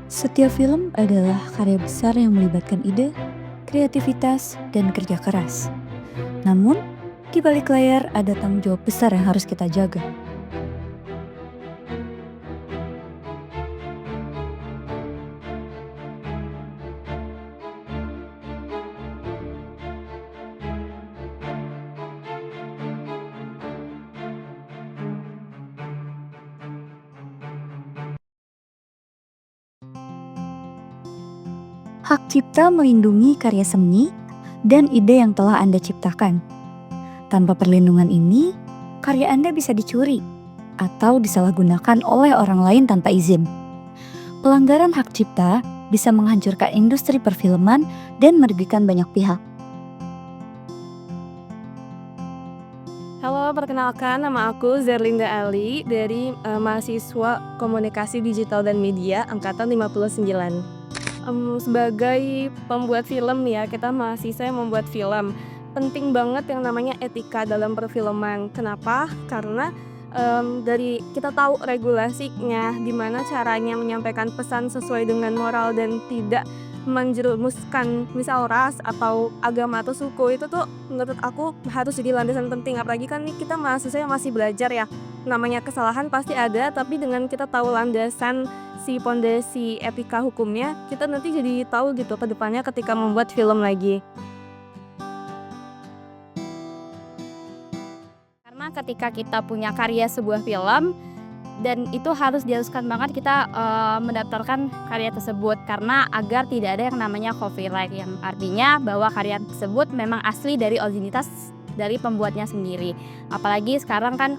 Setiap film adalah karya besar yang melibatkan ide, kreativitas, dan kerja keras. Namun, di balik layar ada tanggung jawab besar yang harus kita jaga. Hak cipta melindungi karya seni dan ide yang telah Anda ciptakan. Tanpa perlindungan ini, karya Anda bisa dicuri atau disalahgunakan oleh orang lain tanpa izin. Pelanggaran hak cipta bisa menghancurkan industri perfilman dan merugikan banyak pihak. Halo, perkenalkan nama aku Zerlinda Ali dari mahasiswa Komunikasi Digital dan Media angkatan 59. Sebagai pembuat film ya, kita mahasiswa yang membuat film. Penting banget yang namanya etika dalam perfilman. Kenapa? Karena dari kita tahu regulasinya, gimana caranya menyampaikan pesan sesuai dengan moral dan tidak menjerumuskan misal ras atau agama atau suku. Itu tuh menurut aku harus jadi landasan penting, apalagi kan nih kita mahasiswa yang masih belajar ya, namanya kesalahan pasti ada, tapi dengan kita tahu landasan si pondasi etika hukumnya, kita nanti jadi tahu gitu ke depannya ketika membuat film lagi. Karena ketika kita punya karya sebuah film dan itu harus diharuskan banget kita mendaftarkan karya tersebut, karena agar tidak ada yang namanya copyright, yang artinya bahwa karya tersebut memang asli dari originalitas dari pembuatnya sendiri. Apalagi sekarang kan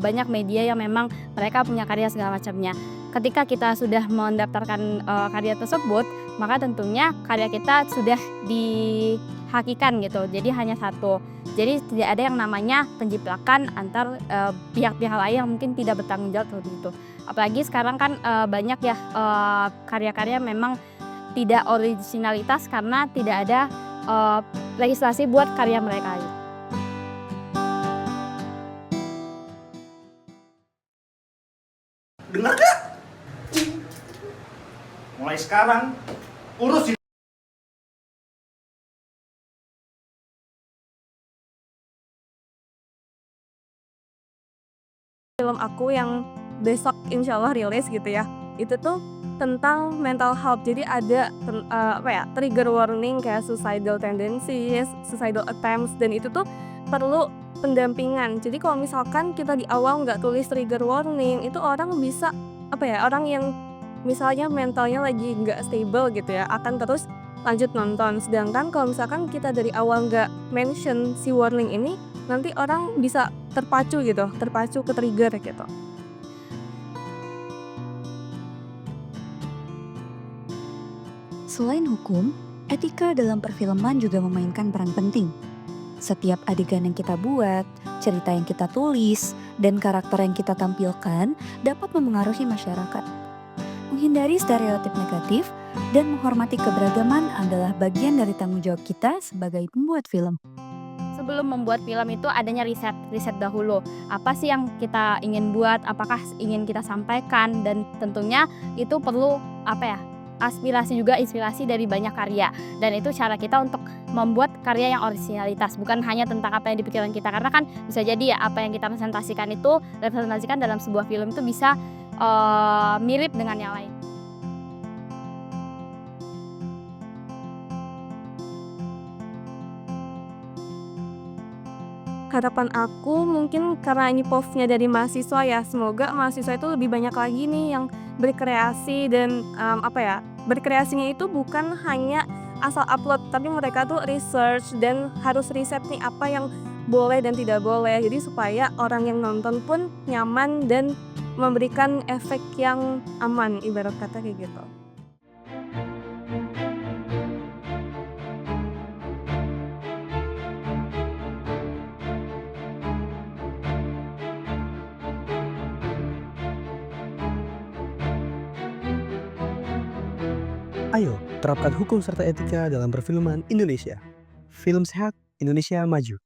banyak media yang memang mereka punya karya segala macamnya. Ketika kita sudah mendaftarkan karya tersebut, maka tentunya karya kita sudah dihakikan gitu. Jadi hanya satu. Jadi tidak ada yang namanya penjiplakan antar pihak-pihak lain yang mungkin tidak bertanggung jawab seperti itu. Apalagi sekarang kan banyak ya karya-karya memang tidak originalitas karena tidak ada legislasi buat karya mereka. Dengar gak? Mulai sekarang urus Film aku yang besok insya Allah rilis gitu ya, itu tuh tentang mental health. Jadi ada trigger warning kayak suicidal tendencies, suicidal attempts, dan itu tuh perlu pendampingan. Jadi kalau misalkan kita di awal nggak tulis trigger warning, itu orang bisa orang yang misalnya mentalnya lagi nggak stable gitu ya, akan terus lanjut nonton. Sedangkan kalau misalkan kita dari awal nggak mention si warning ini, nanti orang bisa terpacu ke trigger gitu. Selain hukum, etika dalam perfilman juga memainkan peran penting. Setiap adegan yang kita buat, cerita yang kita tulis, dan karakter yang kita tampilkan dapat memengaruhi masyarakat. Menghindari stereotip negatif dan menghormati keberagaman adalah bagian dari tanggung jawab kita sebagai pembuat film. Sebelum membuat film itu adanya riset dahulu. Apa sih yang kita ingin buat, apakah ingin kita sampaikan, dan tentunya itu perlu aspirasi juga, inspirasi dari banyak karya. Dan itu cara kita untuk membuat karya yang originalitas, bukan hanya tentang apa yang dipikirkan kita, karena kan bisa jadi ya apa yang kita representasikan dalam sebuah film itu bisa mirip dengan yang lain. Harapan aku mungkin karena ini POV-nya dari mahasiswa ya, semoga mahasiswa itu lebih banyak lagi nih yang berkreasi dan berkreasinya itu bukan hanya asal upload, tapi mereka tuh research dan harus riset nih apa yang boleh dan tidak boleh. Jadi supaya orang yang nonton pun nyaman dan memberikan efek yang aman, ibarat kata kayak gitu. Ayo, terapkan hukum serta etika dalam perfilman Indonesia. Film sehat, Indonesia maju.